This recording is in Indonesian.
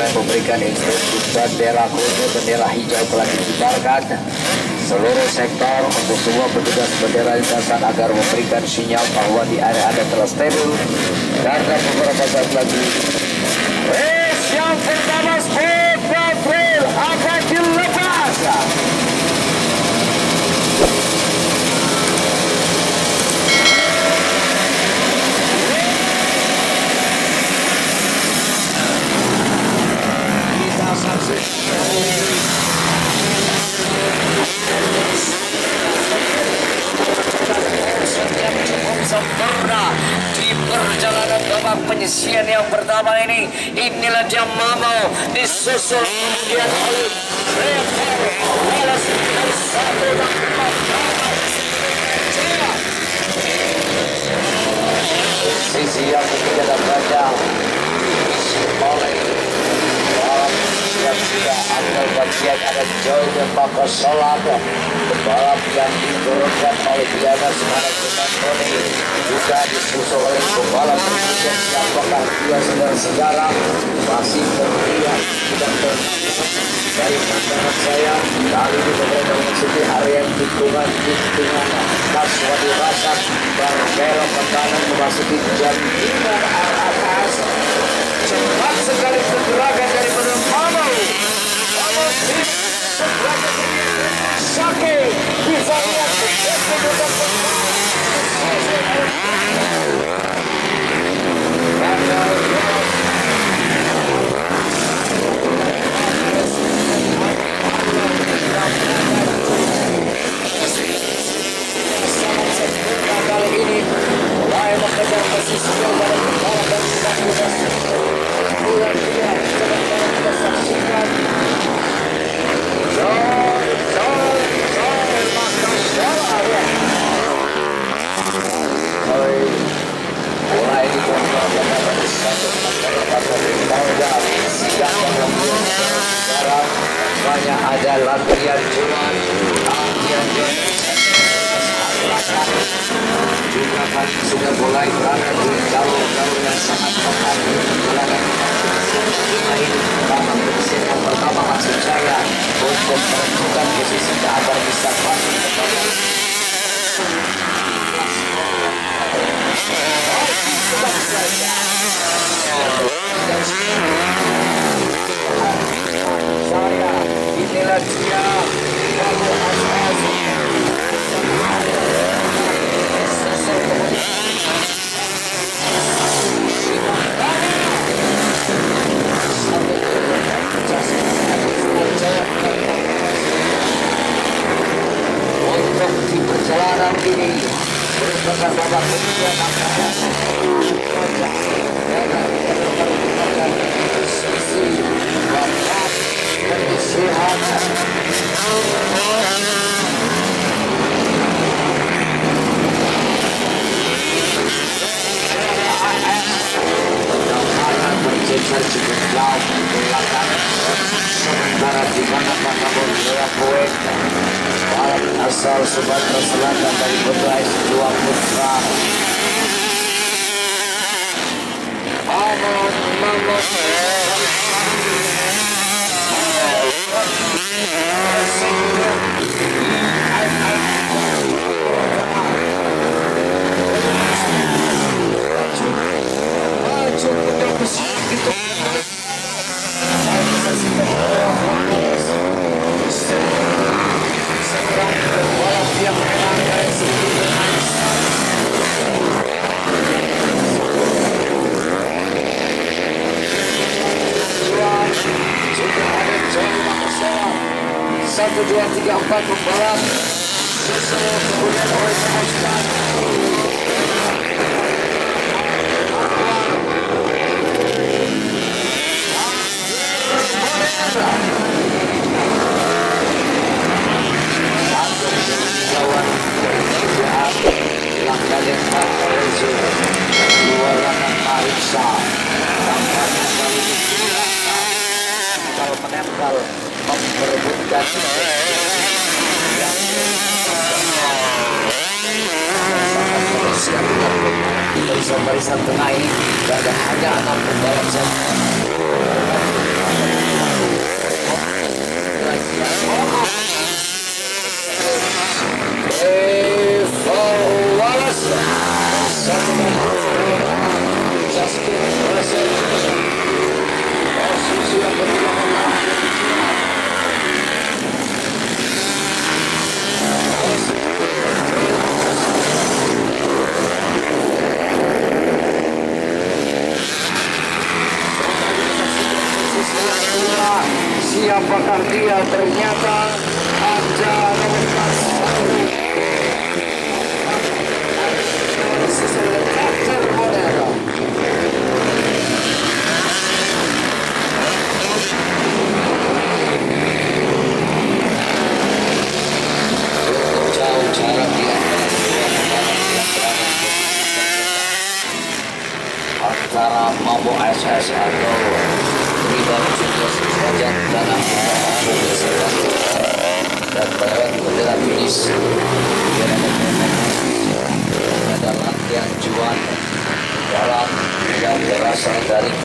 mulai memberikan instruksi bendera kuning, bendera hijau telah dikibarkan seluruh sektor untuk semua petugas bendera lintasan agar memberikan sinyal bahwa di area Anda telah stabil. Karena beberapa saat lagi race yang pertama Sport Trail akan dilepas. Kita saksikan sempurna di perjalanan babak penyisian yang pertama ini. Inilah dia Mamo disusul kemudian oleh Wallace dari 1 dan 4 sisi yang ketiga dan raja oleh yang sudah ambil bagian ada Joy dan Papa Solar, pembalap yang diturunkan oleh Diana sekarang dengan Tony juga disusul oleh pembalap yang siapakah dia saudara-saudara masih kemudian tidak dari pandangan saya kali ini pemerintah mengikuti area tikungan Kaswadi Rasak berbelok ke kanan memasuki jam 5 atas. Cepat sekali pergerakan dari Mamo Sake bisa lihat kali ini mulai mengejar posisi yang dalam kepala dan bulan dia kita saksikan mulai dikontrol satu sekarang banyak ada latihan cuman juga kan sudah mulai berada di jalur-jalur yang sangat tepat karena mesin yang pertama maksud saya untuk menentukan posisi agar bisa masuk saya inilah dia untuk di perjalanan ini merupakan babak kedua berjejer cukup jauh di belakang sementara di kanan maka Bola Poet asal Sumatera Selatan dari Bedrai Dua Putra satu, dua, tiga, empat pembalap kemudian oleh Oscar kalau menempel memperebutkan barisan tengah ini tidak hanya 6 pembalap saja. Siapakah dia? Ternyata ada nomor 1 jauh jarak di antara Mambo SS atau Pribadi Junior Sejak dalam dan melewat bendera finish ada latihan juan dalam yang berasal dari